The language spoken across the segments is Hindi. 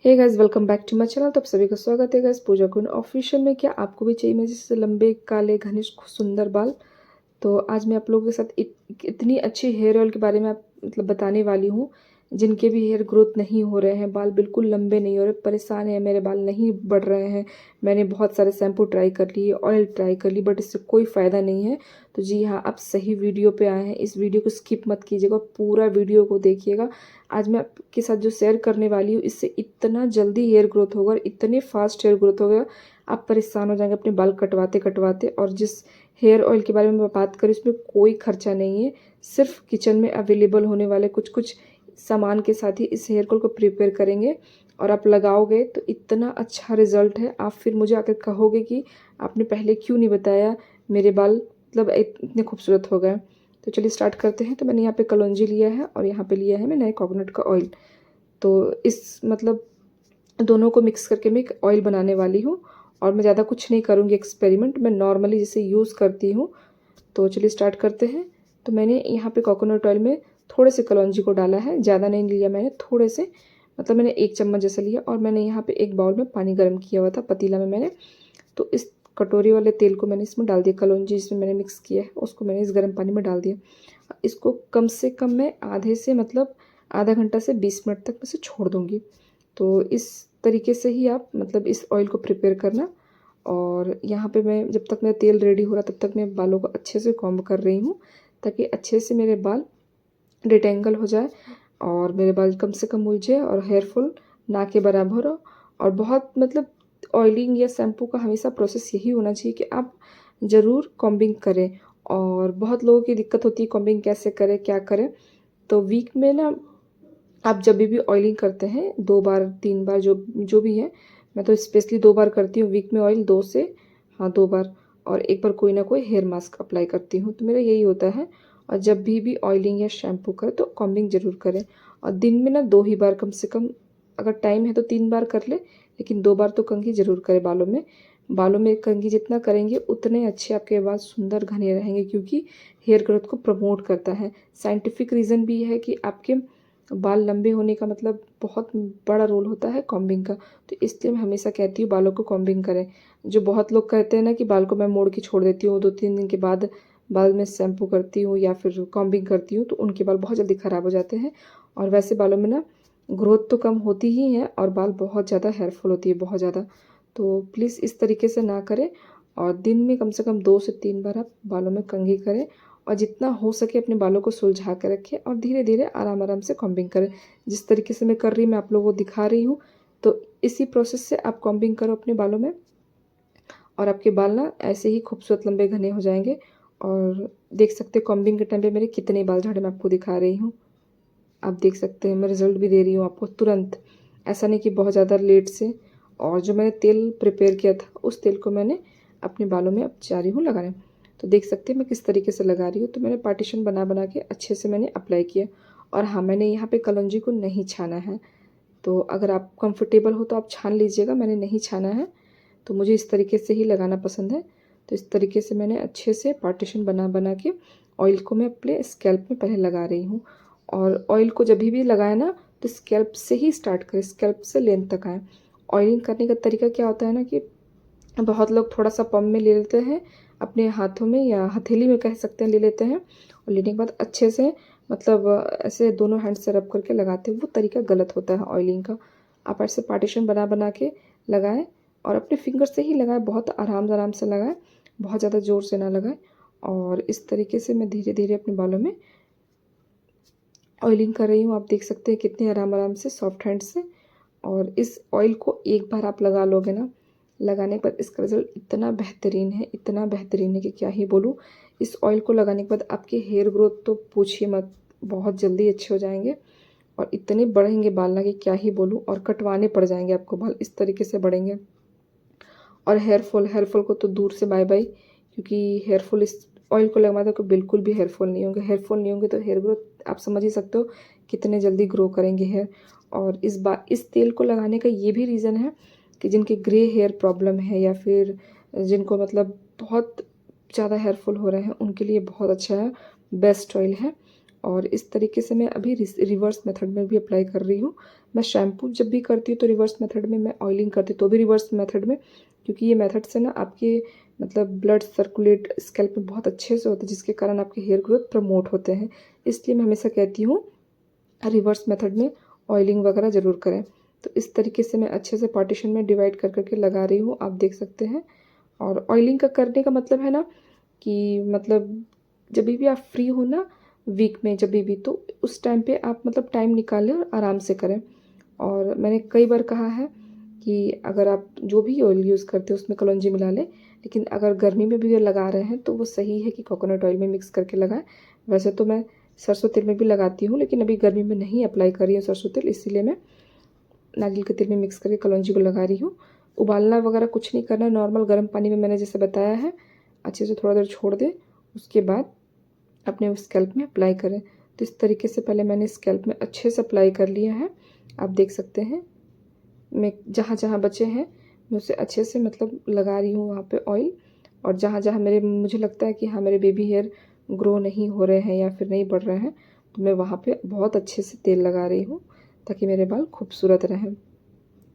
Hey guys, welcome back to my channel. तो आप सभी का स्वागत है गाइस पूजा गुण ऑफिशियल में। क्या आपको भी चाहिए मेरे जैसे लंबे काले घने सुंदर बाल? तो आज मैं आप लोगों के साथ इतनी अच्छी हेयर ऑयल के बारे में मतलब बताने वाली हूँ जिनके भी हेयर ग्रोथ नहीं हो रहे हैं, बाल बिल्कुल लंबे नहीं हो रहे, परेशान है, मेरे बाल नहीं बढ़ रहे हैं। मैंने बहुत सारे शैम्पू ट्राई कर लिए, ऑयल ट्राई कर ली, बट इससे कोई फ़ायदा नहीं है। तो जी हाँ, आप सही वीडियो पे आए हैं। इस वीडियो को स्किप मत कीजिएगा, पूरा वीडियो को देखिएगा। आज मैं आपके साथ जो शेयर करने वाली हूँ, इससे इतना जल्दी हेयर ग्रोथ होगा और इतने फास्ट हेयर ग्रोथ होगा, आप परेशान हो जाएंगे अपने बाल कटवाते कटवाते। और जिस हेयर ऑयल के बारे में मैं बात करूँ, इसमें कोई खर्चा नहीं है, सिर्फ किचन में अवेलेबल होने वाले कुछ कुछ सामान के साथ ही इस हेयर ऑयल को प्रिपेयर करेंगे और आप लगाओगे तो इतना अच्छा रिजल्ट है। आप फिर मुझे आकर कहोगे कि आपने पहले क्यों नहीं बताया, मेरे बाल मतलब इतने खूबसूरत हो गए। तो चलिए स्टार्ट करते हैं। तो मैंने यहाँ पे कलौंजी लिया है और यहाँ पे लिया है मैंने कोकोनट का ऑयल। तो इस मतलब दोनों को मिक्स करके मैं एक ऑयल बनाने वाली हूँ और मैं ज़्यादा कुछ नहीं करूँगी एक्सपेरिमेंट, मैं नॉर्मली जैसे यूज़ करती हूँ। तो चलिए स्टार्ट करते हैं। तो मैंने यहाँ पे कोकोनट ऑयल में थोड़े से कलौंजी को डाला है, ज़्यादा नहीं लिया मैंने, थोड़े से मतलब मैंने 1 चम्मच जैसा लिया। और मैंने यहाँ पे एक बाउल में पानी गर्म किया हुआ था पतीला में मैंने, तो इस कटोरी वाले तेल को मैंने इसमें डाल दिया। कलौंजी जिसमें मैंने मिक्स किया है उसको मैंने इस गर्म पानी में डाल दिया। इसको कम से कम मैं आधे से मतलब आधा घंटा से 20 मिनट तक इसे छोड़ दूँगी। तो इस तरीके से ही आप मतलब इस ऑयल को प्रिपेयर करना। और यहाँ पे मैं जब तक मेरा तेल रेडी हो रहा तब तक मैं बालों को अच्छे से कॉम्ब कर रही हूँ, ताकि अच्छे से मेरे बाल डिटेंगल हो जाए और मेरे बाल कम से कम उलझे और हेयरफुल ना के बराबर हो। और बहुत मतलब ऑयलिंग या शैम्पू का हमेशा प्रोसेस यही होना चाहिए कि आप ज़रूर कॉम्बिंग करें। और बहुत लोगों की दिक्कत होती है कॉम्बिंग कैसे करें क्या करें। तो वीक में ना आप जब भी ऑयलिंग करते हैं 2 बार 3 बार जो जो भी है, मैं तो स्पेशली 2 बार करती हूँ वीक में ऑयल, 2 से हाँ 2 बार। और 1 बार कोई ना कोई हेयर मास्क अप्लाई करती हूँ, तो मेरा यही होता है। और जब भी ऑयलिंग या शैम्पू करें तो कॉम्बिंग ज़रूर करें। और दिन में ना 2 ही बार कम से कम, अगर टाइम है तो 3 बार कर ले, लेकिन 2 बार तो कंघी ज़रूर करें बालों में। बालों में कंघी जितना करेंगे उतने अच्छे आपके बाल सुंदर घने रहेंगे, क्योंकि हेयर ग्रोथ को प्रमोट करता है। साइंटिफिक रीज़न भी है कि आपके बाल लंबे होने का मतलब बहुत बड़ा रोल होता है कॉम्बिंग का। तो इसलिए मैं हमेशा कहती हूँ बालों को कॉम्बिंग करें। जो बहुत लोग कहते हैं ना कि बाल को मैं मोड़ के छोड़ देती हूँ, 2-3 दिन के बाद बाल में शैम्पू करती हूँ या फिर कॉम्बिंग करती हूँ, तो उनके बाल बहुत जल्दी ख़राब हो जाते हैं। और वैसे बालों में ना ग्रोथ तो कम होती ही है और बाल बहुत ज़्यादा हेयरफुल होती है, बहुत ज़्यादा। तो प्लीज़ इस तरीके से ना करें और दिन में कम से कम 2 से 3 बार आप बालों में कंघी करें। और जितना हो सके अपने बालों को सुलझा कर रखें और धीरे धीरे आराम आराम से कॉम्बिंग करें। जिस तरीके से मैं कर रही हूँ मैं आप लोगों को दिखा रही हूँ। तो इसी प्रोसेस से आप कॉम्बिंग करो अपने बालों में और आपके बाल ना ऐसे ही खूबसूरत लंबे घने हो जाएंगे। और देख सकते हैं कॉम्बिंग के टाइम पे मेरे कितने बाल झड़े, मैं आपको दिखा रही हूँ। आप देख सकते हैं मैं रिज़ल्ट भी दे रही हूँ आपको तुरंत, ऐसा नहीं कि बहुत ज़्यादा लेट से। और जो मैंने तेल प्रिपेयर किया था उस तेल को मैंने अपने बालों में अब जा रही हूँ लगाने। तो देख सकते हैं मैं किस तरीके से लगा रही हूँ। तो मैंने पार्टीशन बना बना के अच्छे से मैंने अप्लाई किया। और हाँ, मैंने यहाँ पे कलौंजी को नहीं छाना है, तो अगर आप कंफर्टेबल हो तो आप छान लीजिएगा, मैंने नहीं छाना है। तो मुझे इस तरीके से ही लगाना पसंद है। तो इस तरीके से मैंने अच्छे से पार्टीशन बना बना के ऑयल को मैं अपने स्कैल्प में पहले लगा रही हूँ। और ऑयल को जब भी लगाए ना तो स्कैल्प से ही स्टार्ट करें, स्कैल्प से लेंथ तक आए। ऑयलिंग करने का तरीका क्या होता है ना कि बहुत लोग थोड़ा सा पम्प में ले लेते हैं, अपने हाथों में या हथेली में कह सकते हैं ले लेते हैं, और लेने के बाद अच्छे से मतलब ऐसे दोनों हैंड से रब करके लगाते हैं, वो तरीका गलत होता है ऑयलिंग का। आप ऐसे पार्टीशन बना बना के लगाएं और अपने फिंगर से ही लगाएं, बहुत आराम आराम से लगाएं, बहुत ज़्यादा ज़ोर से ना लगाएं। और इस तरीके से मैं धीरे धीरे अपने बालों में ऑयलिंग कर रही हूँ। आप देख सकते हैं कितने आराम आराम से सॉफ्ट हैंड से। और इस ऑयल को एक बार आप लगा लोगे ना, लगाने के बाद इसका रिज़ल्ट इतना बेहतरीन है, इतना बेहतरीन है कि क्या ही बोलूँ। इस ऑयल को लगाने के बाद आपके हेयर ग्रोथ तो पूछिए मत, बहुत जल्दी अच्छे हो जाएंगे और इतने बढ़ेंगे बाल ना कि क्या ही बोलूँ। और कटवाने पड़ जाएंगे आपको बाल, इस तरीके से बढ़ेंगे। और हेयरफॉल को तो दूर से बाय बाय, क्योंकि हेयरफॉल इस ऑयल को लगवा दो तो बिल्कुल भी हेयरफॉल नहीं होंगे। हेयरफॉल नहीं होंगे तो हेयर ग्रोथ आप समझ ही सकते हो कितने जल्दी ग्रो करेंगे हेयर। और इस तेल को लगाने का ये भी रीज़न है कि जिनके ग्रे हेयर प्रॉब्लम है या फिर जिनको मतलब बहुत ज़्यादा हेयरफॉल हो रहे हैं उनके लिए बहुत अच्छा है, बेस्ट ऑयल है। और इस तरीके से मैं अभी रिवर्स मेथड में भी अप्लाई कर रही हूँ। मैं शैम्पू जब भी करती हूँ तो रिवर्स मेथड में, मैं ऑयलिंग करती हूँ तो भी रिवर्स मेथड में, क्योंकि ये मेथड से ना आपके मतलब ब्लड सर्कुलेट स्कैल्प में बहुत अच्छे से होता है, जिसके कारण आपके हेयर ग्रोथ प्रमोट होते हैं। इसलिए मैं हमेशा कहती हूँ रिवर्स मेथड में ऑयलिंग वगैरह ज़रूर करें। तो इस तरीके से मैं अच्छे से पार्टीशन में डिवाइड कर करके लगा रही हूँ, आप देख सकते हैं। और ऑयलिंग का करने का मतलब है ना कि मतलब जब भी आप फ्री हो ना वीक में, जब भी तो उस टाइम पे आप मतलब टाइम निकालें और आराम से करें। और मैंने कई बार कहा है कि अगर आप जो भी ऑयल यूज़ करते हो उसमें कलौंजी मिला लें, लेकिन अगर गर्मी में भी लगा रहे हैं तो वो सही है कि कोकोनट ऑयल में मिक्स करके लगाएं। वैसे तो मैं सरसों तेल में भी लगाती हूँ, लेकिन अभी गर्मी में नहीं अप्लाई कर रही हूँ सरसों तेल, इसीलिए मैं नारियल के तेल में मिक्स करके कलौंजी को लगा रही हूँ। उबालना वगैरह कुछ नहीं करना, नॉर्मल गर्म पानी में मैंने जैसे बताया है अच्छे से थोड़ा देर छोड़ दें, उसके बाद अपने स्कैल्प में अप्लाई करें। तो इस तरीके से पहले मैंने स्कैल्प में अच्छे से अप्लाई कर लिया है, आप देख सकते हैं। मैं जहाँ जहाँ बचे हैं मैं उसे अच्छे से मतलब लगा रही हूँ वहाँ पे ऑयल। और जहाँ जहाँ मुझे लगता है कि हाँ मेरे बेबी हेयर ग्रो नहीं हो रहे हैं या फिर नहीं बढ़ रहे हैं, तो मैं वहाँ पे बहुत अच्छे से तेल लगा रही हूँ ताकि मेरे बाल खूबसूरत रहें।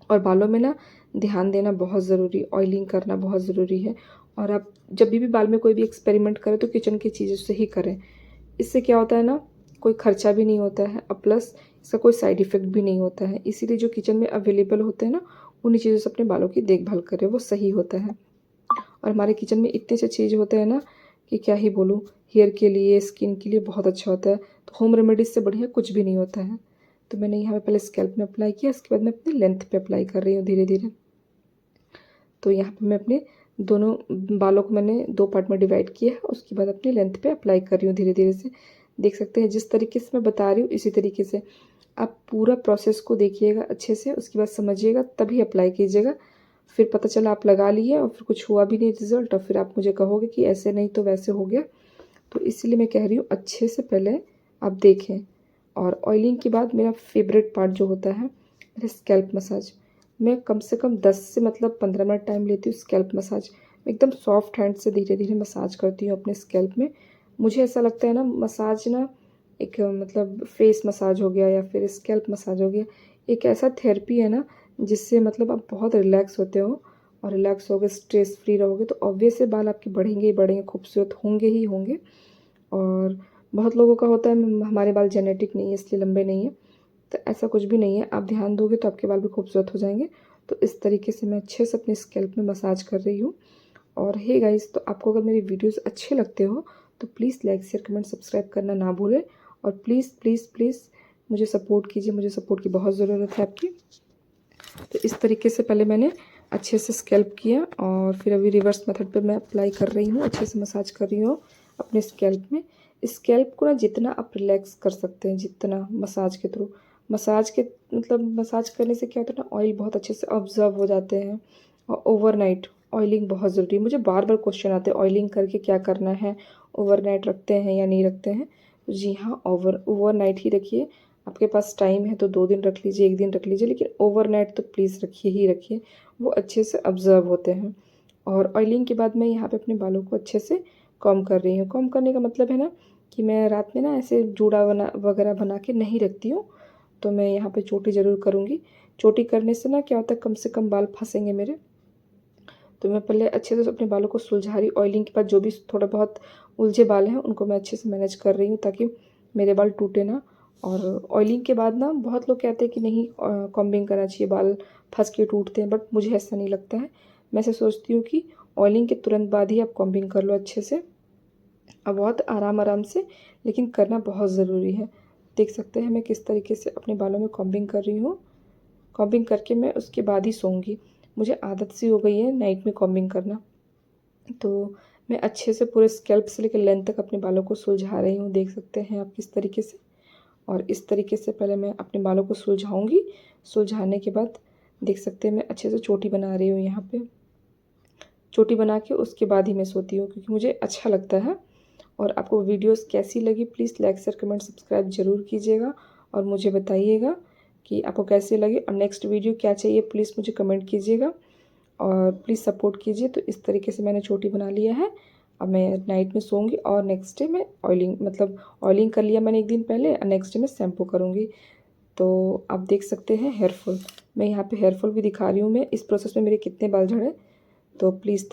और बालों में ना ध्यान देना बहुत ज़रूरी, ऑयलिंग करना बहुत ज़रूरी है। और आप जब भी बाल में कोई भी एक्सपेरिमेंट करें तो किचन की चीज़ों से ही करें। इससे क्या होता है ना, कोई खर्चा भी नहीं होता है और प्लस इसका कोई साइड इफ़ेक्ट भी नहीं होता है। इसीलिए जो किचन में अवेलेबल होते हैं ना, उन्हीं चीज़ों से अपने बालों की देखभाल करें, वो सही होता है। और हमारे किचन में इतने से चीज़ होते हैं ना कि क्या ही बोलूँ, हेयर के लिए, स्किन के लिए बहुत अच्छा होता है। तो होम रेमेडीज़ से बढ़िया कुछ भी नहीं होता है। तो मैंने यहाँ पे पहले स्कैल्प में अप्लाई किया, उसके बाद मैं अपनी लेंथ पे अप्लाई कर रही हूँ धीरे-धीरे। तो यहाँ पे मैं अपने दोनों बालों को मैंने 2 पार्ट में डिवाइड किया है, उसके बाद अपनी लेंथ पे अप्लाई कर रही हूँ धीरे-धीरे से। देख सकते हैं जिस तरीके से मैं बता रही हूँ इसी तरीके से आप पूरा प्रोसेस को देखिएगा अच्छे से, उसके बाद समझिएगा तभी अप्लाई कीजिएगा। फिर पता चला आप लगा लिए और फिर कुछ हुआ भी नहीं रिज़ल्ट, और फिर आप मुझे कहोगे कि ऐसे नहीं तो वैसे हो गया। तो इसीलिए मैं कह रही हूँ अच्छे से पहले आप देखें। और ऑयलिंग के बाद मेरा फेवरेट पार्ट जो होता है मेरा स्कैल्प मसाज। मैं कम से कम 10 से मतलब 15 मिनट टाइम लेती हूँ स्कैल्प मसाज। मैं एकदम सॉफ्ट हैंड से धीरे-धीरे मसाज करती हूँ अपने स्कैल्प में। मुझे ऐसा लगता है ना मसाज ना एक मतलब फेस मसाज हो गया या फिर स्कैल्प मसाज हो गया, एक ऐसा थेरेपी है ना जिससे मतलब आप बहुत रिलैक्स होते हो। और रिलैक्स होगे, स्ट्रेस फ्री रहोगे तो ऑब्वियस है बाल आपके बढ़ेंगे ही बढ़ेंगे, खूबसूरत होंगे ही होंगे। और बहुत लोगों का होता है हमारे बाल जेनेटिक नहीं है इसलिए लंबे नहीं है, तो ऐसा कुछ भी नहीं है। आप ध्यान दोगे तो आपके बाल भी खूबसूरत हो जाएंगे। तो इस तरीके से मैं अच्छे से अपने स्कैल्प में मसाज कर रही हूँ। और हे गाइस, तो आपको अगर मेरी वीडियोस अच्छे लगते हो तो please like share comment subscribe करना ना भूलें। और प्लीज़ प्लीज़ प्लीज़ मुझे सपोर्ट कीजिए, मुझे सपोर्ट की बहुत ज़रूरत है आपकी। तो इस तरीके से पहले मैंने अच्छे से स्कैल्प किया और फिर अभी रिवर्स मेथड पे मैं अप्लाई कर रही हूँ, अच्छे से मसाज कर रही हूँ अपने स्कैल्प में। स्कैल्प को ना जितना आप रिलैक्स कर सकते हैं, जितना मसाज के थ्रू, मसाज के मतलब मसाज करने से क्या होता है ना, ऑयल बहुत अच्छे से ऑब्जर्व हो जाते हैं। और ओवरनाइट ऑयलिंग बहुत ज़रूरी है। मुझे बार बार क्वेश्चन आते हैं ऑयलिंग करके क्या करना है, ओवरनाइट रखते हैं या नहीं रखते हैं। तो जी हाँ, ओवरनाइट ही रखिए। आपके पास टाइम है तो 2 दिन रख लीजिए, 1 दिन रख लीजिए, लेकिन ओवरनाइट तो प्लीज़ रखिए ही रखिए, वो अच्छे से ऑब्ज़र्व होते हैं। और ऑयलिंग के बाद मैं यहाँ पे अपने बालों को अच्छे से कॉम्ब कर रही हूँ। कॉम्ब करने का मतलब है ना कि मैं रात में ना ऐसे जूड़ा वगैरह बना के नहीं रखती हूँ, तो मैं यहाँ पे चोटी ज़रूर करूँगी। चोटी करने से ना क्या होता है, कम से कम बाल फँसेंगे मेरे। तो मैं पहले अच्छे से अपने बालों को सुलझा रही, ऑयलिंग के बाद जो भी थोड़ा बहुत उलझे बाल हैं उनको मैं अच्छे से मैनेज कर रही हूँ ताकि मेरे बाल टूटे ना। और ऑयलिंग के बाद ना बहुत लोग कहते हैं कि नहीं कॉम्बिंग करना चाहिए, बाल फंस के टूटते हैं, बट मुझे ऐसा नहीं लगता है। मैं ऐसे सोचती हूँ कि ऑयलिंग के तुरंत बाद ही आप कॉम्बिंग कर लो अच्छे से, और बहुत आराम आराम से, लेकिन करना बहुत ज़रूरी है। देख सकते हैं मैं किस तरीके से अपने बालों में कॉम्बिंग कर रही हूँ। कॉम्बिंग करके मैं उसके बाद ही सोऊंगी। मुझे आदत सी हो गई है नाइट में कॉम्बिंग करना। तो मैं अच्छे से पूरे स्कैल्प से लेकर लेंथ तक अपने बालों को सुलझा रही हूँ, देख सकते हैं आप किस तरीके से। और इस तरीके से पहले मैं अपने बालों को सुलझाऊँगी। सुलझाने के बाद देख सकते हैं मैं अच्छे से चोटी बना रही हूँ यहाँ पे। चोटी बना के उसके बाद ही मैं सोती हूँ क्योंकि मुझे अच्छा लगता है। और आपको वीडियोस कैसी लगी please like share comment subscribe ज़रूर कीजिएगा और मुझे बताइएगा कि आपको कैसे लगे और नेक्स्ट वीडियो क्या चाहिए, प्लीज़ मुझे कमेंट कीजिएगा और प्लीज़ सपोर्ट कीजिए। तो इस तरीके से मैंने चोटी बना लिया है। अब मैं नाइट में सोऊंगी और नेक्स्ट डे मैं ऑयलिंग मतलब ऑयलिंग कर लिया मैंने एक दिन पहले और नेक्स्ट डे मैं शैम्पू करूँगी। तो आप देख सकते हैं हेयर फॉल, मैं यहाँ पे हेयर फॉल भी दिखा रही हूँ मैं इस प्रोसेस में मेरे कितने बाल झड़े। तो प्लीज़